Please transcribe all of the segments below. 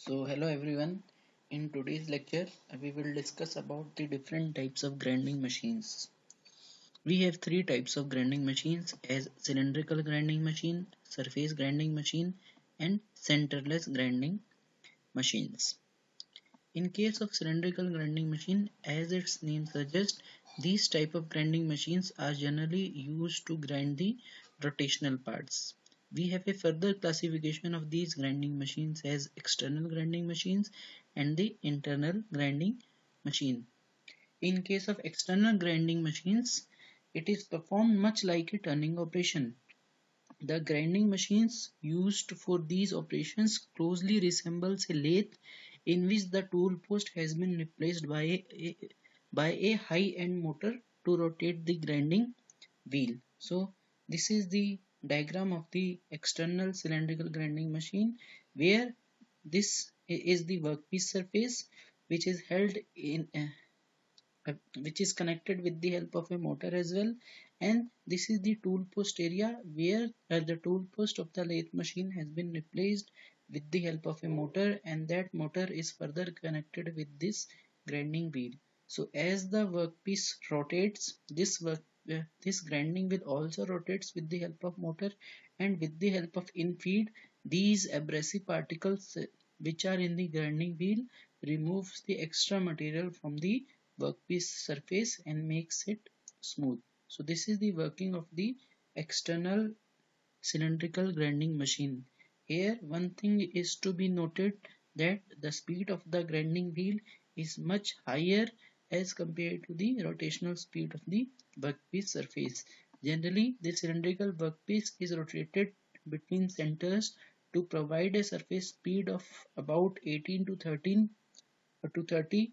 So hello everyone. In today's lecture, we will discuss about the different types of grinding machines. We have three types of grinding machines as cylindrical grinding machine, surface grinding machine, and centerless grinding machines. In case of cylindrical grinding machine, as its name suggests, these type of grinding machines are generally used to grind the rotational parts. We have a further classification of these grinding machines as external grinding machines and the internal grinding machine. In case of external grinding machines, it is performed much like a turning operation. The grinding machines used for these operations closely resembles a lathe in which the tool post has been replaced by a high-end motor to rotate the grinding wheel. So this is the diagram of the external cylindrical grinding machine where this is the workpiece surface which is held in which is connected with the help of a motor as well, and this is the tool post area where the tool post of the lathe machine has been replaced with the help of a motor, and that motor is further connected with this grinding wheel. So as the workpiece rotates, this grinding wheel also rotates with the help of motor, and with the help of infeed, these abrasive particles which are in the grinding wheel removes the extra material from the workpiece surface and makes it smooth. So this is the working of the external cylindrical grinding machine. Here one thing is to be noted, that the speed of the grinding wheel is much higher as compared to the rotational speed of the workpiece surface. Generally, the cylindrical workpiece is rotated between centers to provide a surface speed of about 18 to 13 or to 30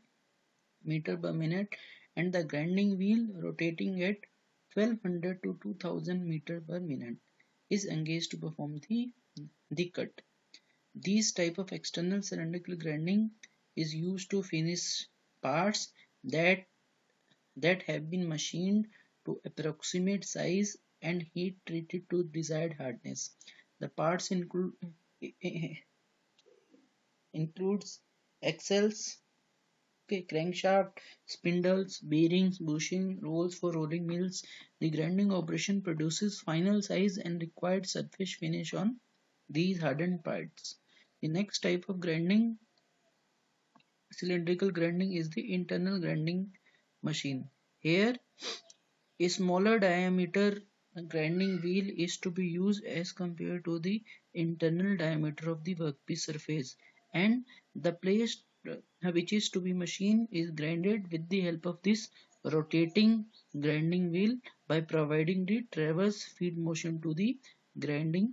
meter per minute, and the grinding wheel rotating at 1200 to 2000 meter per minute is engaged to perform the cut. These type of external cylindrical grinding is used to finish parts that have been machined to approximate size and heat treated to desired hardness. The parts includes axles, okay, crankshaft, spindles, bearings, bushing, rolls for rolling mills. The grinding operation produces final size and required surface finish on these hardened parts. The next type of grinding, cylindrical grinding, is the internal grinding machine. Here, a smaller diameter grinding wheel is to be used as compared to the internal diameter of the workpiece surface, and the place which is to be machined is grinded with the help of this rotating grinding wheel by providing the transverse feed motion to the grinding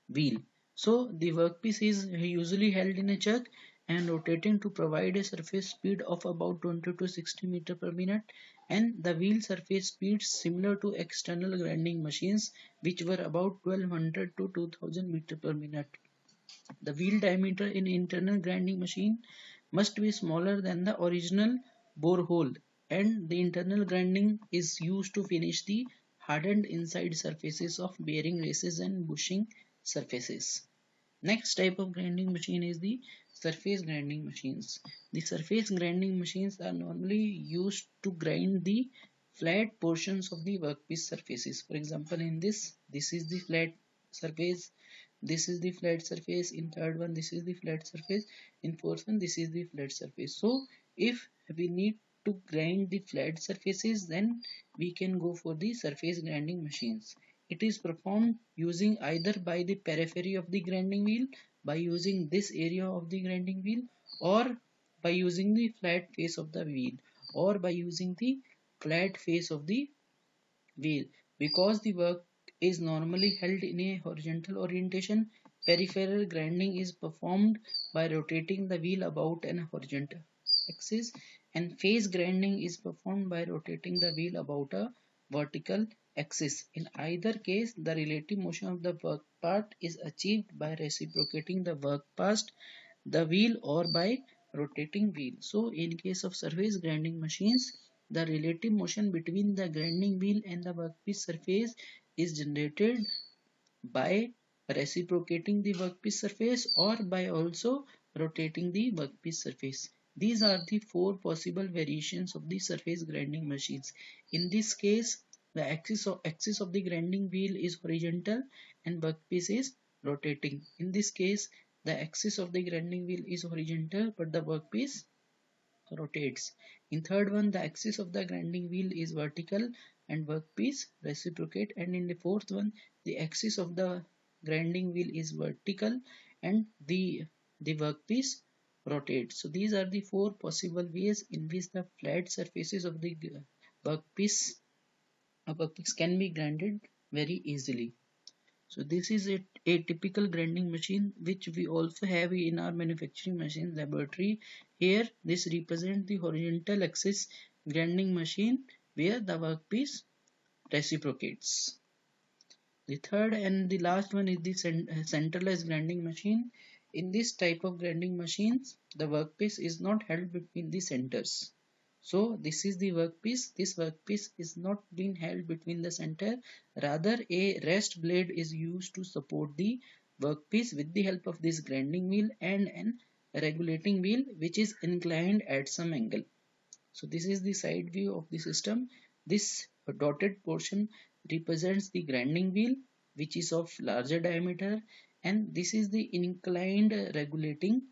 wheel. So the workpiece is usually held in a chuck and rotating to provide a surface speed of about 20 to 60 meter per minute, and the wheel surface speeds similar to external grinding machines which were about 1200 to 2000 meter per minute. The wheel diameter in internal grinding machine must be smaller than the original bore hole, and the internal grinding is used to finish the hardened inside surfaces of bearing races and bushing surfaces. Next type of grinding machine is the surface grinding machines. The surface grinding machines are normally used to grind the flat portions of the workpiece surfaces. For example, in this is the flat surface, this is the flat surface, in third one this is the flat surface, in fourth one this is the flat surface. So if we need to grind the flat surfaces, then we can go for the surface grinding machines. It is performed using either by the periphery of the grinding wheel, by using this area of the grinding wheel, or by using the flat face of the wheel, or by using the flat face of the wheel. Because the work is normally held in a horizontal orientation, peripheral grinding is performed by rotating the wheel about an horizontal axis, and face grinding is performed by rotating the wheel about a vertical axis. In either case, the relative motion of the work part is achieved by reciprocating the work past the wheel or by rotating wheel. So in case of surface grinding machines, the relative motion between the grinding wheel and the workpiece surface is generated by reciprocating the workpiece surface or by also rotating the workpiece surface. These are the four possible variations of the surface grinding machines. In this case, the axis of the grinding wheel is horizontal and workpiece is rotating. In this case, the axis of the grinding wheel is horizontal but the workpiece rotates. In third one, the axis of the grinding wheel is vertical and workpiece reciprocate. And in the fourth one, the axis of the grinding wheel is vertical and the workpiece rotates. So these are the four possible ways in which the flat surfaces of the workpiece workpiece can be grinded very easily. So this is a typical grinding machine which we also have in our manufacturing machine laboratory. Here this represents the horizontal axis grinding machine where the workpiece reciprocates. The third and the last one is the centerless grinding machine. In this type of grinding machines, the workpiece is not held between the centers. So this is the workpiece. This workpiece is not being held between the center. Rather, a rest blade is used to support the workpiece with the help of this grinding wheel and an regulating wheel which is inclined at some angle. So this is the side view of the system. This dotted portion represents the grinding wheel which is of larger diameter, and this is the inclined regulating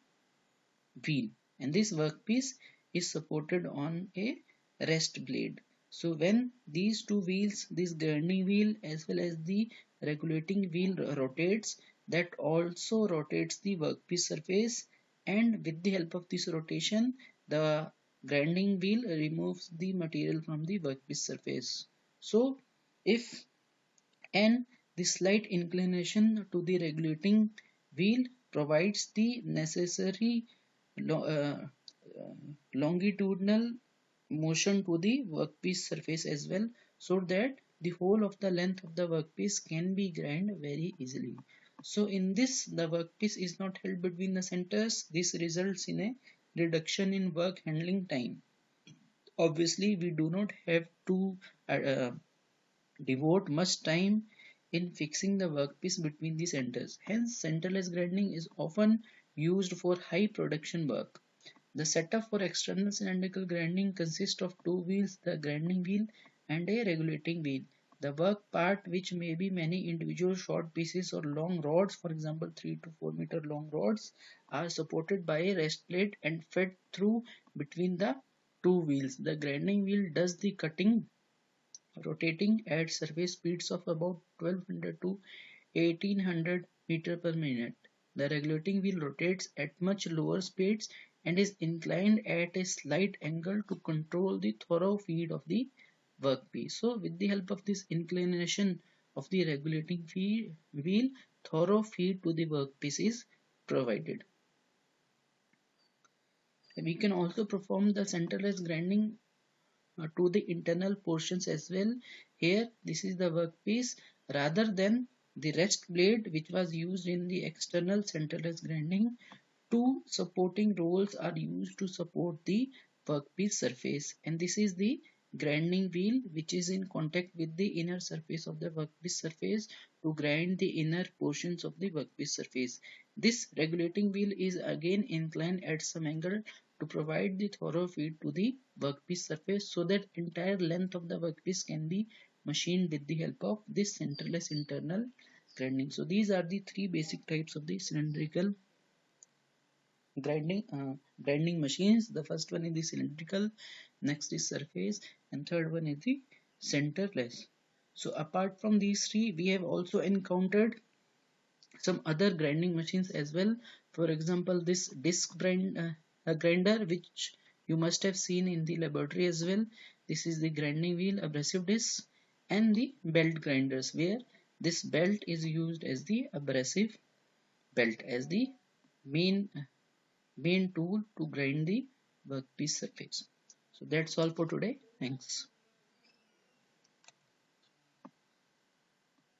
wheel, and this workpiece is supported on a rest blade. So when these two wheels, this grinding wheel as well as the regulating wheel rotates, that also rotates the workpiece surface, and with the help of this rotation the grinding wheel removes the material from the workpiece surface. So if and the slight inclination to the regulating wheel provides the necessary uh, longitudinal motion to the workpiece surface as well, so that the whole of the length of the workpiece can be grind very easily. So in this, the workpiece is not held between the centers. This results in a reduction in work handling time. Obviously we do not have to devote much time in fixing the workpiece between the centers. Hence, centerless grinding is often used for high production work. The setup for external cylindrical grinding consists of two wheels, the grinding wheel and a regulating wheel. The work part, which may be many individual short pieces or long rods, for example 3 to 4 meter long rods, are supported by a rest plate and fed through between the two wheels. The grinding wheel does the cutting, rotating at surface speeds of about 1200 to 1800 meter per minute. The regulating wheel rotates at much lower speeds and is inclined at a slight angle to control the thorough feed of the workpiece. So with the help of this inclination of the regulating wheel, thorough feed to the workpiece is provided. We can also perform the centerless grinding to the internal portions as well. Here this is the workpiece rather than the rest blade which was used in the external centerless grinding. Two supporting rolls are used to support the workpiece surface, and this is the grinding wheel which is in contact with the inner surface of the workpiece surface to grind the inner portions of the workpiece surface. This regulating wheel is again inclined at some angle to provide the thorough feed to the workpiece surface, so that entire length of the workpiece can be machined with the help of this centerless internal grinding. So these are the three basic types of the cylindrical grinding machines. The first one is the cylindrical, next is surface, and third one is the centerless. So apart from these three, we have also encountered some other grinding machines as well. For example, this grinder which you must have seen in the laboratory as well. This is the grinding wheel, abrasive disc, and the belt grinders, where this belt is used as the abrasive belt as the main tool to grind the workpiece surface. So that's all for today. Thanks.